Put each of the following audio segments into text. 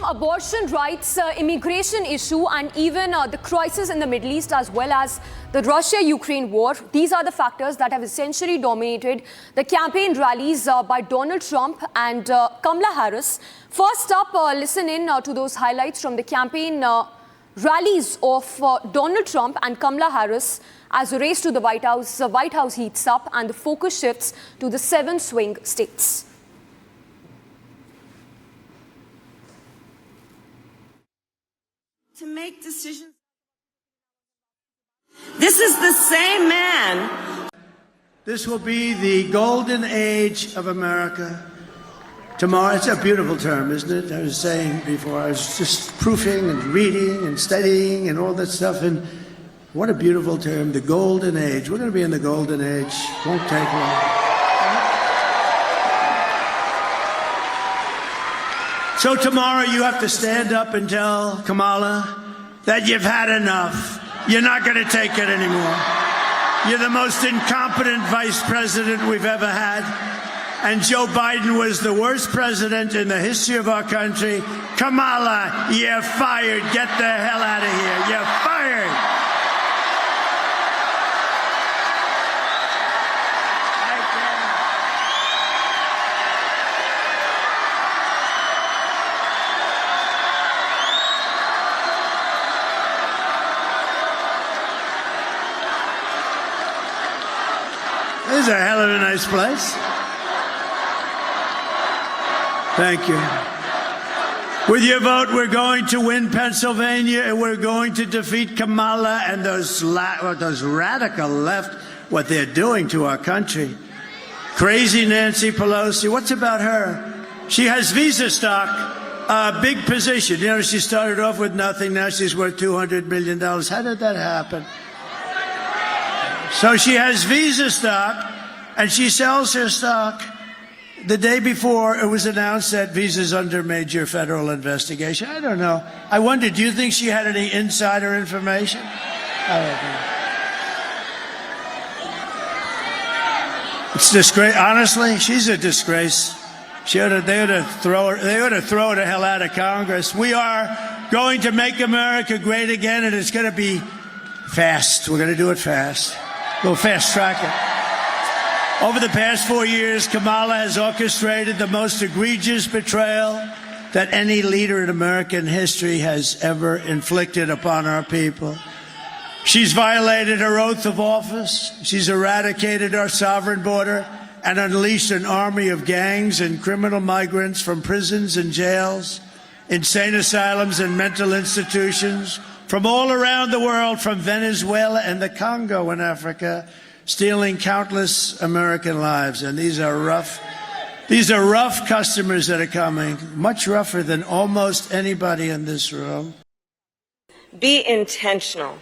abortion rights, immigration issue, and even the crisis in the Middle East, as well as the Russia-Ukraine war. These are the factors that have essentially dominated the campaign rallies by Donald Trump and Kamala Harris. First up, listen in to those highlights from the campaign rallies of Donald Trump and Kamala Harris as the race to the White House heats up and the focus shifts to the 7 swing states. To make decisions. This is the same man. This will be the golden age of America. Tomorrow, it's a beautiful term, isn't it? I was saying before, I was just proofing and reading and studying and all that stuff, and what a beautiful term, the golden age. We're going to be in the golden age. Won't take long. So tomorrow you have to stand up and tell Kamala that you've had enough. You're not going to take it anymore. You're the most incompetent vice president we've ever had. And Joe Biden was the worst president in the history of our country. Kamala, you're fired. Get the hell out of here. You're fired. This is a hell of a nice place. Thank you. With your vote, we're going to win Pennsylvania, and we're going to defeat Kamala and those radical left, what they're doing to our country. Crazy Nancy Pelosi, what's about her? She has Visa stock, a big position. You know, she started off with nothing, now she's worth $200 million. How did that happen? So she has Visa stock, and she sells her stock. The day before, it was announced that Visa's under major federal investigation. I don't know. I wonder, do you think she had any insider information? I don't know. It's disgrace. Honestly, she's a disgrace. They ought to throw her the hell out of Congress. We are going to make America great again, and it's going to be fast. We're going to do it fast. We'll fast track it. Over the past 4 years, Kamala has orchestrated the most egregious betrayal that any leader in American history has ever inflicted upon our people. She's violated her oath of office. She's eradicated our sovereign border and unleashed an army of gangs and criminal migrants from prisons and jails, insane asylums and mental institutions, from all around the world, from Venezuela and the Congo in Africa, stealing countless American lives. And these are rough customers that are coming, much rougher than almost anybody in this room. Be intentional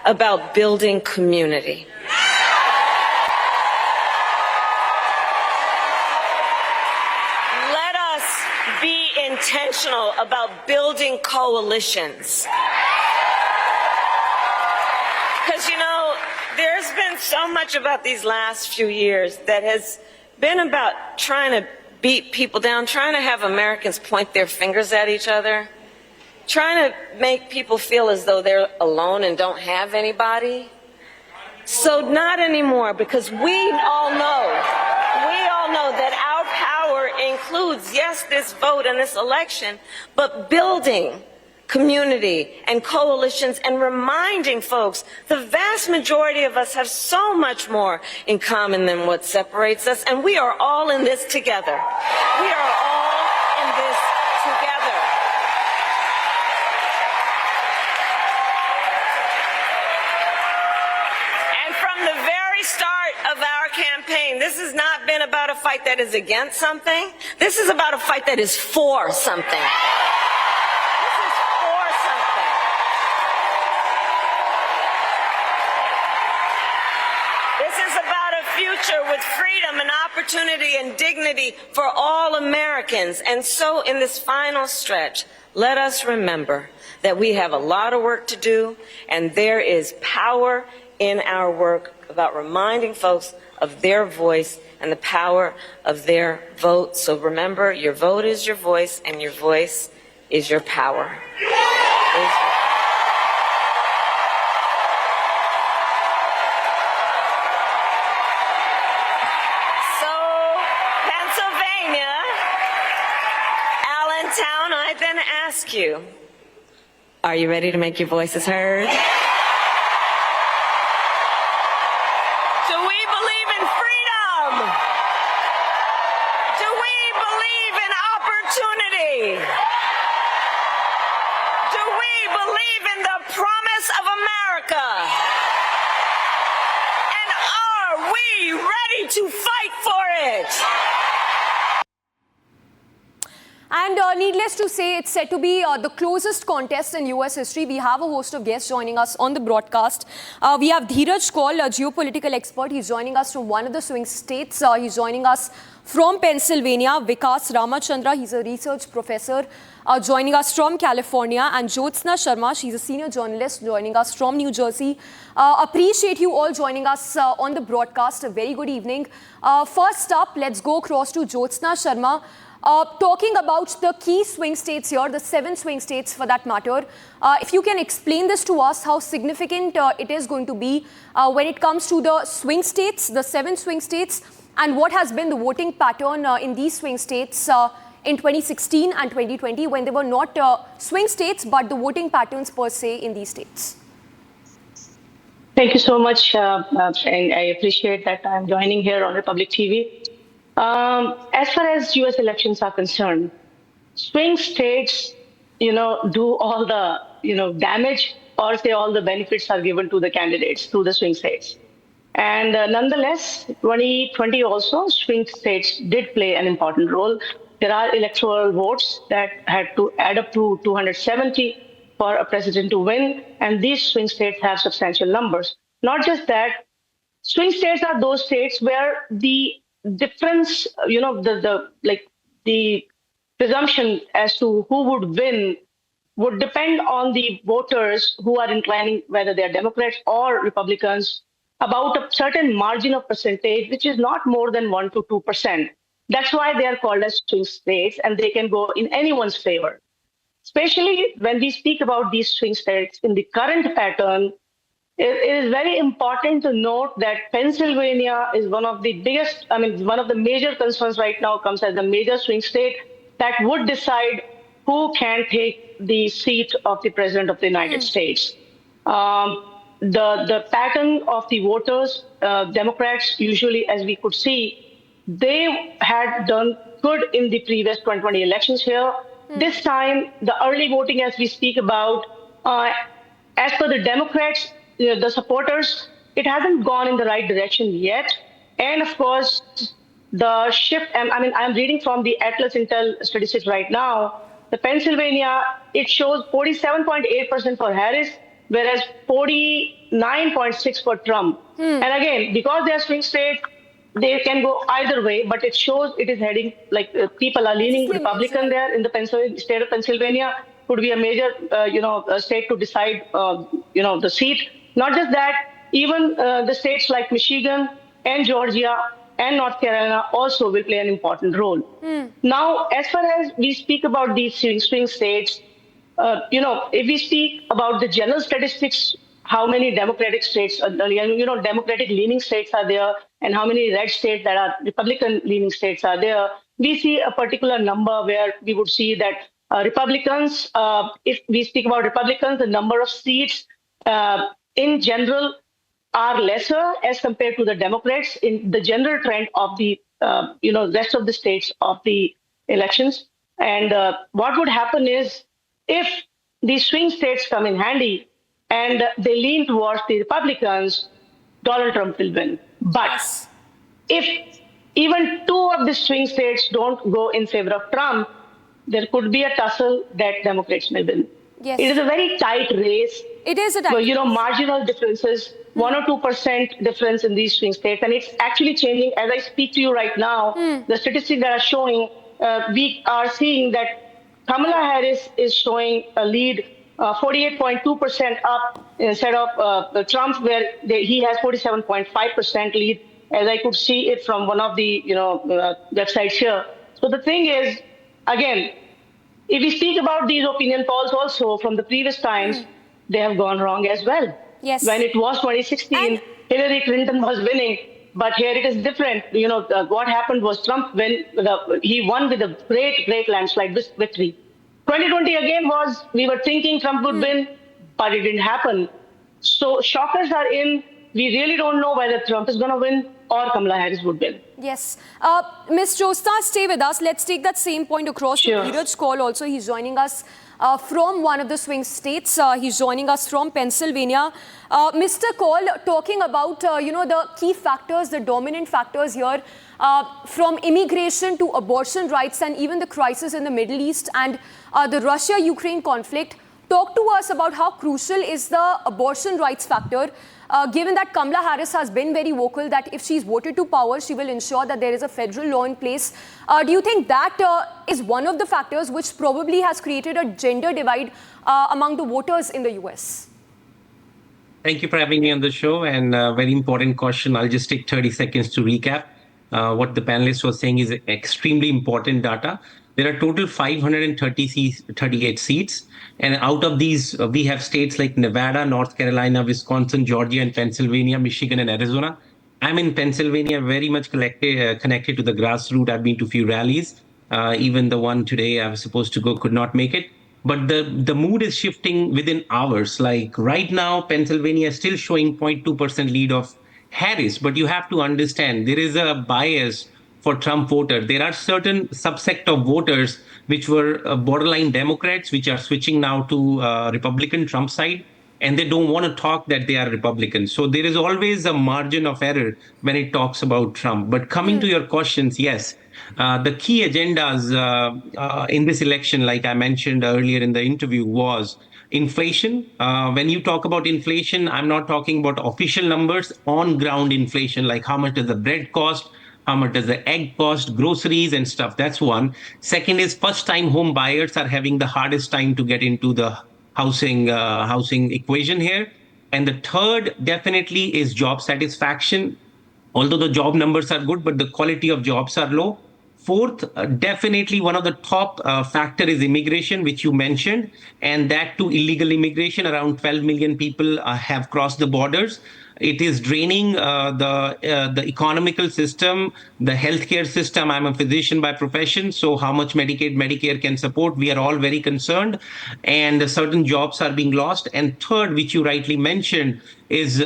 about building community. Let us be intentional about building coalitions. Because, you know, there's been so much about these last few years that has been about trying to beat people down, trying to have Americans point their fingers at each other, trying to make people feel as though they're alone and don't have anybody. So not anymore, because we all know that our power includes, yes, this vote and this election, but building community and coalitions and reminding folks the vast majority of us have so much more in common than what separates us, and we are all in this together. We are all in this together. And from the very start of our campaign, this has not been about a fight that is against something. This is about a fight that is for something. With freedom and opportunity and dignity for all Americans. And so in this final stretch, let us remember that we have a lot of work to do, and there is power in our work about reminding folks of their voice and the power of their vote. So remember, your vote is your voice, and your voice is your power. So, Pennsylvania, Allentown, I then ask you, are you ready to make your voices heard? Do we believe in freedom? Do we believe in opportunity? Do we believe in the promise of America? And are we ready to fight for it? And needless to say, it's said to be the closest contest in US history. We have a host of guests joining us on the broadcast. We have Dheeraj Kaul, a geopolitical expert. He's joining us from one of the swing states. He's joining us from Pennsylvania. Vikas Ramachandra, he's a research professor, joining us from California. And Jyotsna Sharma, she's a senior journalist, joining us from New Jersey. Appreciate you all joining us on the broadcast. A very good evening. First up, let's go across to Jyotsna Sharma. Talking about the key swing states here, the 7 swing states for that matter, if you can explain this to us, how significant it is going to be when it comes to the swing states, the 7 swing states, and what has been the voting pattern in these swing states in 2016 and 2020 when they were not swing states, but the voting patterns per se in these states. Thank you so much, and I appreciate that I'm joining here on Republic TV. As far as U.S. elections are concerned, swing states, do all the, damage, or say all the benefits are given to the candidates through the swing states. And nonetheless, 2020 also, swing states did play an important role. There are electoral votes that had to add up to 270 for a president to win, and these swing states have substantial numbers. Not just that, swing states are those states where the difference, the presumption as to who would win would depend on the voters who are inclining, whether they are Democrats or Republicans, about a certain margin of percentage, which is not more than 1 to 2%. That's why they are called as swing states, and they can go in anyone's favor. Especially when we speak about these swing states in the current pattern, it is very important to note that Pennsylvania is one of the biggest, one of the major concerns right now comes as a major swing state that would decide who can take the seat of the President of the United States. The pattern of the voters, Democrats usually, as we could see, they had done good in the previous 2020 elections here. This time, the early voting as we speak about, as per the Democrats, the supporters, it hasn't gone in the right direction yet. And of course, the shift, I'm reading from the Atlas Intel statistics right now, the Pennsylvania, it shows 47.8% for Harris, whereas 49.6% for Trump. And again, because they are swing states, they can go either way, but it shows it is heading, people are leaning Republican there in the state of Pennsylvania, could be a major, state to decide, the seat. Not just that, even the states like Michigan and Georgia and North Carolina also will play an important role. Now, as far as we speak about these swing states, if we speak about the general statistics, how many Democratic states, Democratic-leaning states are there, and how many red states that are Republican-leaning states are there, we see a particular number where we would see that Republicans, if we speak about Republicans, the number of seats in general are lesser as compared to the Democrats in the general trend of the rest of the states of the elections. And what would happen is if these swing states come in handy and they lean towards the Republicans, Donald Trump will win. But if even 2 of the swing states don't go in favor of Trump, there could be a tussle that Democrats may win. Yes. It is a very tight race. It is a tight race. Marginal differences, 1 or 2% difference in these swing states. And it's actually changing. As I speak to you right now, the statistics that are showing, we are seeing that Kamala Harris is showing a lead 48.2% up instead of Trump, where he has 47.5% lead, as I could see it from one of the websites here. So the thing is, again, if we speak about these opinion polls also from the previous times, they have gone wrong as well. Yes. When it was 2016, And Hillary Clinton was winning, but here it is different. What happened was Trump he won with a great landslide victory. 2020 again we were thinking Trump would win, but it didn't happen. So shockers are in. We really don't know whether Trump is going to win or Kamala Harris would win. yes. Ms. Jyotsna, stay with us. Let's take that same point across to Sure. Dheeraj call also. He's joining us from one of the swing states. He's joining us from Pennsylvania. Mr. Kaul, talking about, the key factors, the dominant factors here, from immigration to abortion rights and even the crisis in the Middle East and the Russia-Ukraine conflict. Talk to us about how crucial is the abortion rights factor, given that Kamala Harris has been very vocal that if she's voted to power, she will ensure that there is a federal law in place. Do you think that is one of the factors which probably has created a gender divide among the voters in the US? Thank you for having me on the show, and a very important question. I'll just take 30 seconds to recap. What the panelist was saying is extremely important data. There are total 538 seats. And out of these, we have states like Nevada, North Carolina, Wisconsin, Georgia, and Pennsylvania, Michigan, and Arizona. I'm in Pennsylvania, very much connected to the grassroots. I've been to a few rallies. Even the one today I was supposed to go could not make it. But the mood is shifting within hours. Like right now, Pennsylvania is still showing 0.2% lead of Harris. But you have to understand, there is a bias for Trump voter. There are certain subsect of voters which were borderline Democrats, which are switching now to Republican Trump side, and they don't want to talk that they are Republicans. So there is always a margin of error when it talks about Trump. But coming to your questions, yes, the key agendas in this election, like I mentioned earlier in the interview, was inflation. When you talk about inflation, I'm not talking about official numbers, on-ground inflation, like how much does the bread cost, how much does the egg cost, groceries and stuff. That's one. Second is first-time home buyers are having the hardest time to get into the housing equation here. And the third definitely is job satisfaction. Although the job numbers are good, but the quality of jobs are low. Fourth, definitely one of the top factor is immigration, which you mentioned, and that too illegal immigration. Around 12 million people have crossed the borders. It is draining the economical system, the healthcare system. I'm a physician by profession, so how much Medicaid, Medicare can support, we are all very concerned, and certain jobs are being lost. And third, which you rightly mentioned, is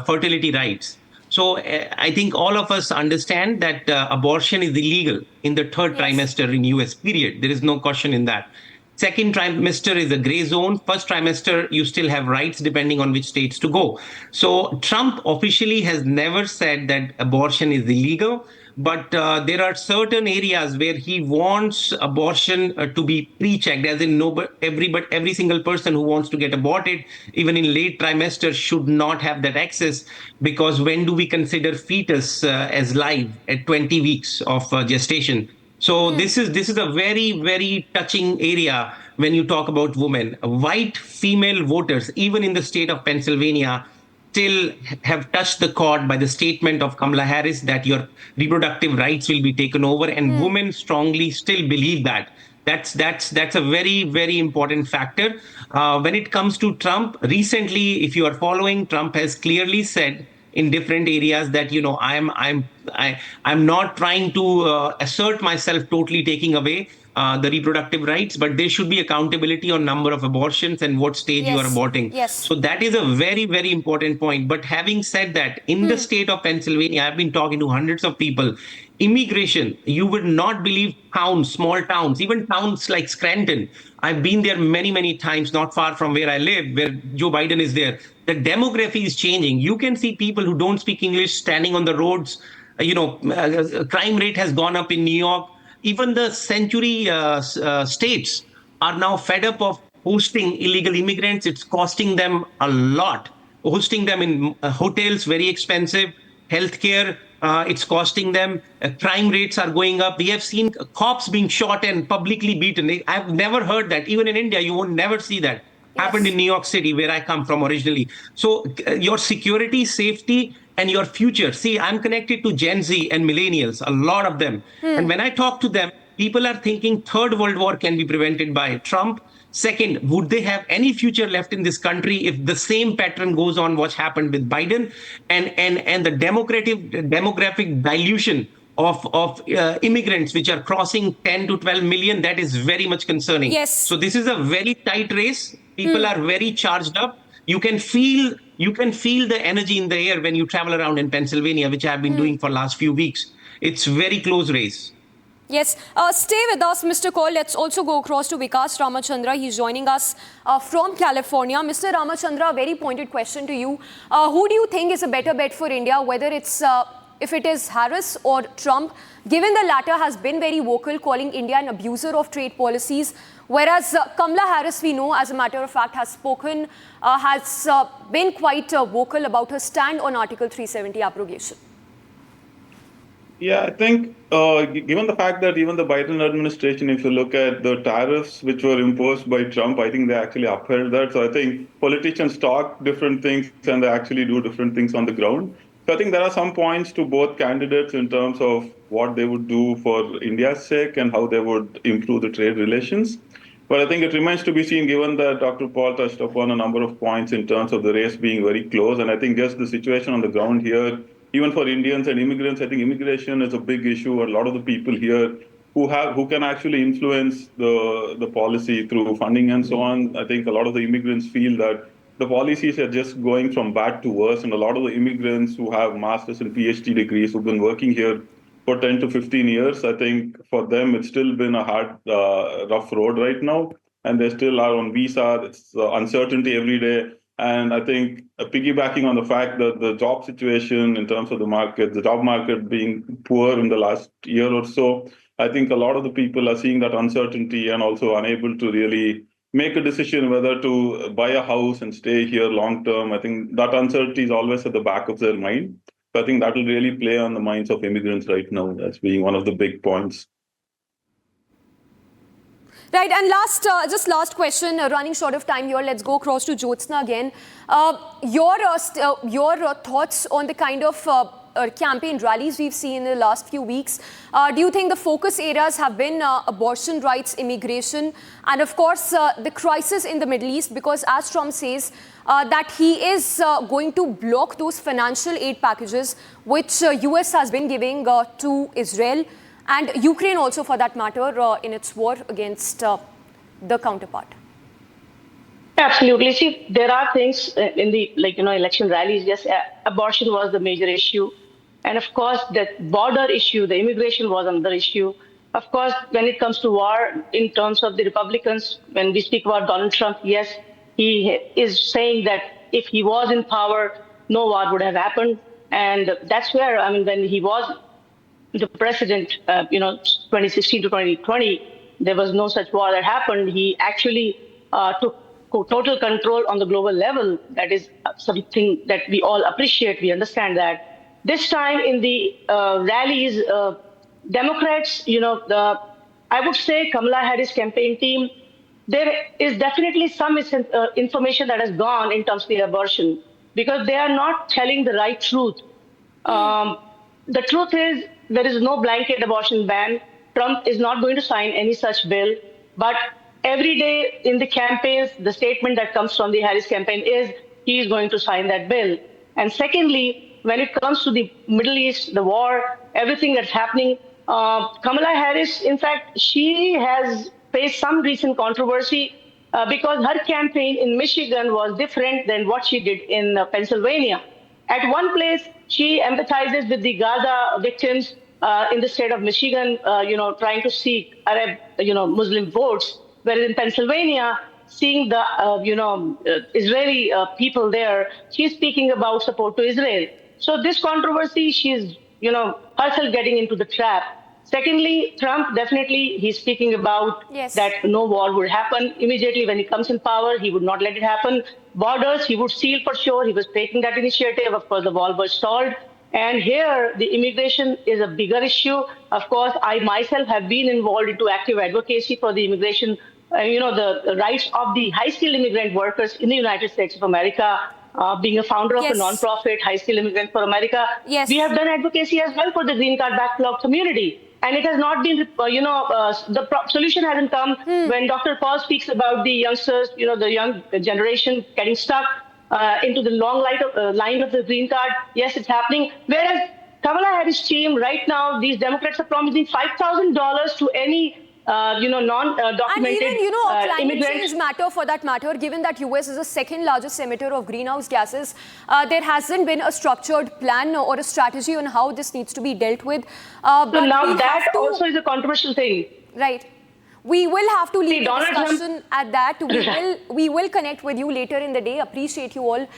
fertility rights. So I think all of us understand that abortion is illegal in the third trimester in US, period. There is no question in that. Second trimester is a gray zone. First trimester, you still have rights depending on which states to go. So Trump officially has never said that abortion is illegal, but there are certain areas where he wants abortion to be pre-checked, as in every single person who wants to get aborted, even in late trimester, should not have that access, because when do we consider fetus as live at 20 weeks of gestation? So this is a very, very touching area when you talk about women. White female voters, even in the state of Pennsylvania, still have touched the chord by the statement of Kamala Harris that your reproductive rights will be taken over, and women strongly still believe that. That's a very, very important factor. When it comes to Trump, recently, if you are following, Trump has clearly said in different areas that, I'm not trying to assert myself totally taking away the reproductive rights, but there should be accountability on number of abortions and what stage you are aborting. Yes. So that is a very, very important point. But having said that, in the state of Pennsylvania, I've been talking to hundreds of people. Immigration, you would not believe towns, small towns, even towns like Scranton. I've been there many, many times, not far from where I live, where Joe Biden is there. The demography is changing. You can see people who don't speak English standing on the roads. Crime rate has gone up in New York. Even the century states are now fed up of hosting illegal immigrants. It's costing them a lot. Hosting them in hotels, very expensive. Healthcare, it's costing them. Crime rates are going up. We have seen cops being shot and publicly beaten. I've never heard that. Even in India, you won't never see that. Happened in New York City, where I come from originally. So your security, safety, and your future. See, I'm connected to Gen Z and millennials, a lot of them. And when I talk to them, people are thinking third world war can be prevented by Trump. Second, would they have any future left in this country if the same pattern goes on what happened with Biden, and the demographic dilution of immigrants which are crossing 10 to 12 million, that is very much concerning. Yes. So this is a very tight race. People are very charged up. You can feel the energy in the air when you travel around in Pennsylvania, which I've been doing for last few weeks. It's very close race. Yes, stay with us, Mr. Cole. Let's also go across to Vikas Ramachandra. He's joining us from California. Mr. Ramachandra, a very pointed question to you. Who do you think is a better bet for India, whether it's if it is Harris or Trump, given the latter has been very vocal, calling India an abuser of trade policies, whereas Kamala Harris, we know, as a matter of fact, has been quite vocal about her stand on Article 370 abrogation? Yeah, I think given the fact that even the Biden administration, if you look at the tariffs which were imposed by Trump, I think they actually upheld that. So I think politicians talk different things and they actually do different things on the ground. So I think there are some points to both candidates in terms of what they would do for India's sake and how they would improve the trade relations. But I think it remains to be seen, given that Dr. Paul touched upon a number of points in terms of the race being very close. And I think just the situation on the ground here, even for Indians and immigrants, I think immigration is a big issue. A lot of the people here who can actually influence the policy through funding and so on. I think a lot of the immigrants feel that the policies are just going from bad to worse. And a lot of the immigrants who have master's and PhD degrees who've been working here for 10 to 15 years, I think for them, it's still been a hard, rough road right now. And they still are on visa. It's uncertainty every day. And I think piggybacking on the fact that the job situation in terms of the job market being poor in the last year or so, I think a lot of the people are seeing that uncertainty and also unable to really make a decision whether to buy a house and stay here long term. I think that uncertainty is always at the back of their mind. So I think that will really play on the minds of immigrants right now as being one of the big points. Right, and last question, running short of time here, let's go across to Jyotsna again. Your thoughts on the kind of campaign rallies we've seen in the last few weeks. Do you think the focus areas have been abortion rights, immigration, and of course the crisis in the Middle East? Because as Trump says that he is going to block those financial aid packages which US has been giving to Israel and Ukraine also, for that matter, in its war against the counterpart. Absolutely. See, there are things in the election rallies. Yes, abortion was the major issue, and of course, the border issue, the immigration was another issue. Of course, when it comes to war, in terms of the Republicans, when we speak about Donald Trump, yes, he is saying that if he was in power, no war would have happened, and that's where when he was the president, 2016 to 2020, there was no such war that happened. He actually took total control on the global level. That is something that we all appreciate. We understand that. This time in the rallies, Democrats, I would say Kamala Harris campaign team, there is definitely some information that has gone in terms of the abortion because they are not telling the right truth. The truth is, there is no blanket abortion ban. Trump is not going to sign any such bill. But every day in the campaigns, the statement that comes from the Harris campaign is he is going to sign that bill. And secondly, when it comes to the Middle East, the war, everything that's happening, Kamala Harris, in fact, she has faced some recent controversy because her campaign in Michigan was different than what she did in Pennsylvania. At one place, she empathizes with the Gaza victims in the state of Michigan, trying to seek Arab, Muslim votes. Whereas in Pennsylvania, seeing the, Israeli people there, she's speaking about support to Israel. So this controversy, she's, herself getting into the trap. Secondly, Trump, definitely, he's speaking about that no war would happen. Immediately when he comes in power, he would not let it happen. Borders, he would seal for sure. He was taking that initiative. Of course, the wall was stalled. And here, the immigration is a bigger issue. Of course, I myself have been involved into active advocacy for the immigration, the rights of the high-skilled immigrant workers in the United States of America, being a founder of a nonprofit, High Skilled Immigrants for America. We have done advocacy as well for the green card backlog community. and it has not been, solution hasn't come when Dr. Paul speaks about the youngsters, the young generation getting stuck into the long line of the green card. Yes, it's happening. Whereas Kamala Harris' team right now, these Democrats are promising $5,000 to any non-documented and even, climate immigrants. change matter for that matter, given that US is the second largest emitter of greenhouse gases, there hasn't been a structured plan or a strategy on how this needs to be dealt with. So now that also is a controversial thing. Right. We will have to leave the Donald discussion at that. We will connect with you later in the day. Appreciate you all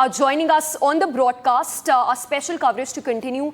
joining us on the broadcast. Our special coverage to continue